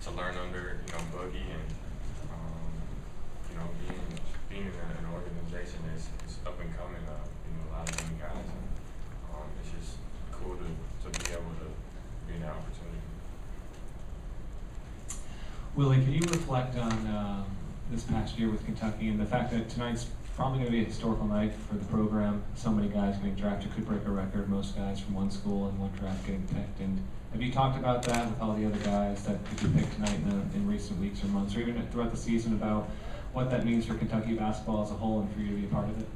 to learn under Boogie and being in an organization is up and coming. A lot of young guys, and it's just cool to be able to be in that opportunity. Willie, can you reflect on this past year with Kentucky and the fact that tonight's probably going to be a historical night for the program? So many guys getting drafted, could break a record. Most guys from one school and one draft getting picked. And have you talked about that with all the other guys that could be picked tonight in recent weeks or months, or even throughout the season, about what that means for Kentucky basketball as a whole and for you to be a part of it?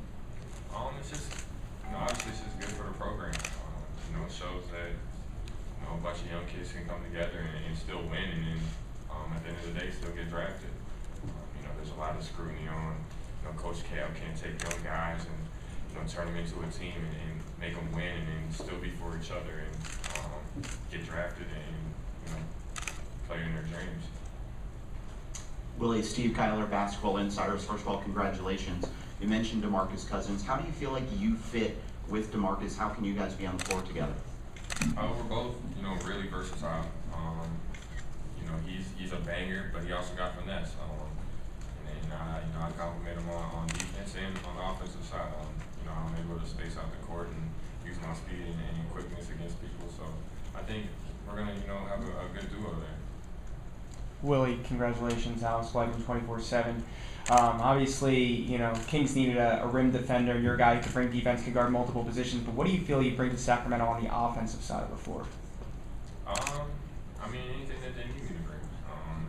It's just, obviously it's just good for the program. It shows that a bunch of young kids can come together and still win, and then at the end of the day still get drafted. There's a lot of scrutiny on, Coach Cal can't take young guys and turn them into a team and make them win and then still be for each other and get drafted and play in their dreams. Willie, Steve Kyler, Basketball Insiders. First of all, congratulations. You mentioned DeMarcus Cousins. How do you feel like you fit with DeMarcus? How can you guys be on the floor together? We're both, really versatile. He's a banger, but he also got finesse. I compliment him on defense and on the offensive side. I'm able to space out the court and use my speed and quickness against people. So I think we're gonna, have a good duo there. Willie, congratulations, Alex White from 24/7. Obviously, Kings needed a rim defender. You're a guy who can bring defense, can guard multiple positions. But what do you feel you bring to Sacramento on the offensive side of the floor? Anything that they need me to bring.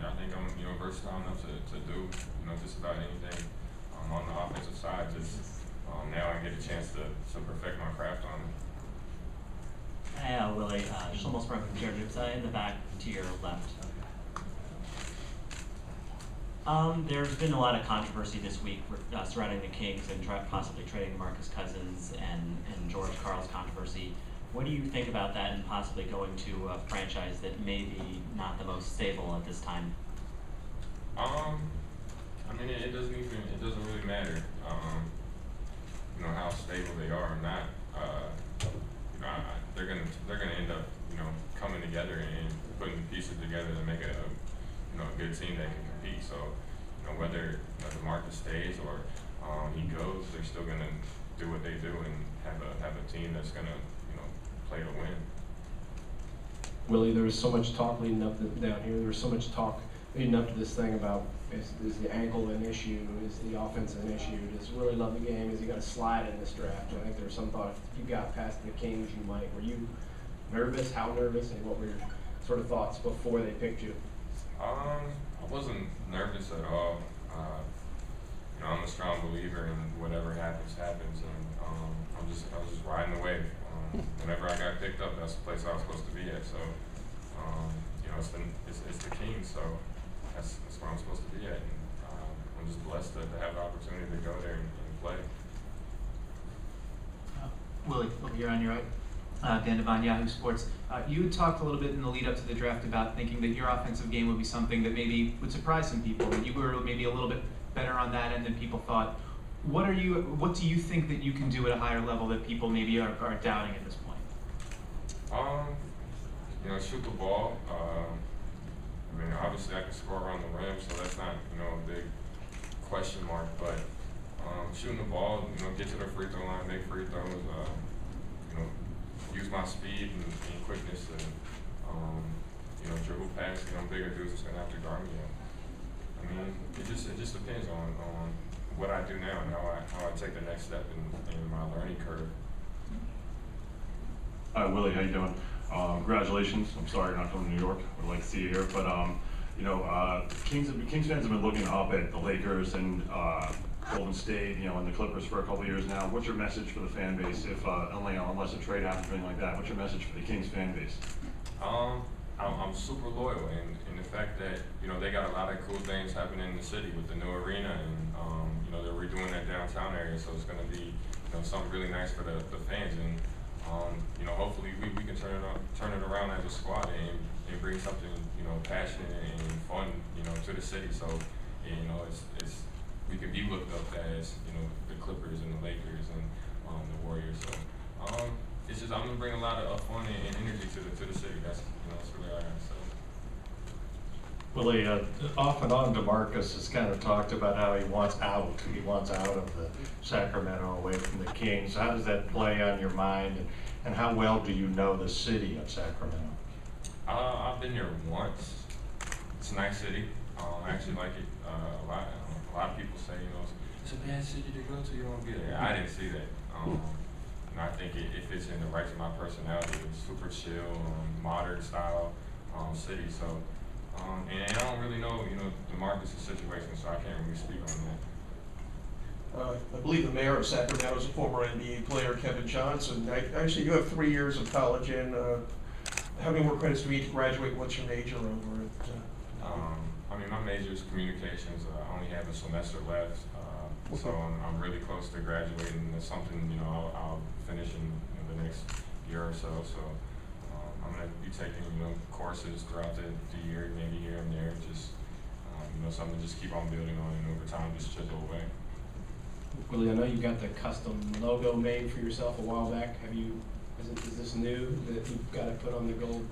I think I'm, versatile enough to do, just about anything on the offensive side. Just now I get a chance to perfect my craft on it. Hey, Willie, Shlomo Sprung from Georgia, in the back to your left. There's been a lot of controversy this week surrounding the Kings and possibly trading DeMarcus Cousins and George Karl's controversy. What do you think about that and possibly going to a franchise that may be not the most stable at this time? It doesn't really matter, how stable they are or not. They're gonna end up, coming together and putting the pieces together to make a good team that can compete. So, whether DeMarcus stays or he goes, they're still gonna do what they do and have a team that's gonna, play to win. Willie, there was so much talk leading up down here. There was so much talk leading up to this thing about is the ankle an issue? Is the offense an issue? Does Willie love the game? Is he going to slide in this draft? I think there was some thought if you got past the Kings, you might. Were you nervous? How nervous? And what were your sort of thoughts before they picked you? I wasn't nervous at all. I'm a strong believer in whatever happens, and I was just riding the wave. Whenever I got picked up, that's the place I was supposed to be at. So, it's the Kings, so that's where I'm supposed to be at. And I'm just blessed to have the opportunity to go there and play. Willie, over here on your right. Dan Devine, Yahoo Sports. You talked a little bit in the lead up to the draft about thinking that your offensive game would be something that maybe would surprise some people, that you were maybe a little bit better on that end than people thought. What do you think that you can do at a higher level that people maybe are doubting at this point? Shoot the ball. Obviously I can score around the rim, so that's not, a big question mark, but shooting the ball, get to the free throw line, make free throws, use my speed and quickness to, dribble past, bigger dudes that's gonna have to guard me. It just depends on what I do now and how I take the next step in my learning curve. Hi, Willie, how you doing? Congratulations. I'm sorry you're not coming to New York. I'd like to see you here, but Kings fans have been looking up at the Lakers and Golden State, and the Clippers for a couple of years now. What's your message for the fan base, if unless a trade happens or anything like that? What's your message for the Kings fan base? I'm super loyal in the fact that they got a lot of cool things happening in the city with the new arena, and they're redoing that downtown area, so it's going to be something really nice for the fans, and hopefully we can turn it around as a squad and bring something passionate and fun to the city, so it's we can be looked up as the Clippers and the Lakers and the Warriors. So it's just I'm gonna bring a lot of fun and energy to the city. That's really all I gotta say. Willie, off and on, DeMarcus has kind of talked about how he wants out. He wants out of the Sacramento, away from the Kings. How does that play on your mind, and how well do you know the city of Sacramento? I've been there once. It's a nice city. I actually like it a lot. A lot of people say, it's a bad city to go to. You don't want to be there. I didn't see that. And I think it fits in right to my personality. It's super chill, modern style city. So, and I don't really know, DeMarcus' situation, so I can't really speak on that. I believe the mayor of Sacramento is a former NBA player, Kevin Johnson. Actually, you have 3 years of college in. How many more credits do you need to graduate? What's your major over at? My major is communications. I only have a semester left, so I'm really close to graduating. That's something I'll finish in the next year or so. So I'm gonna be taking courses throughout the year, maybe here and there, just something to just keep on building on, and over time just chisel away. Willie, I know you got the custom logo made for yourself a while back. Is this new that you've got to put on the gold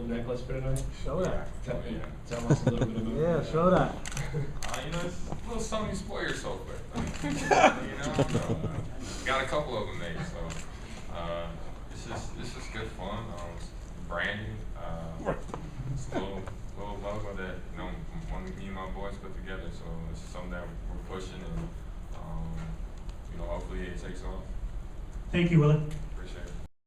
necklace for tonight? Show that. Tell us a little bit about Yeah, that. show that. It's a little something spoil yourself with. Got a couple of them made, so this is good fun. Branding. It's a little logo that me and my boys put together. So it's something that we're pushing, and hopefully it takes off. Thank you, Willie.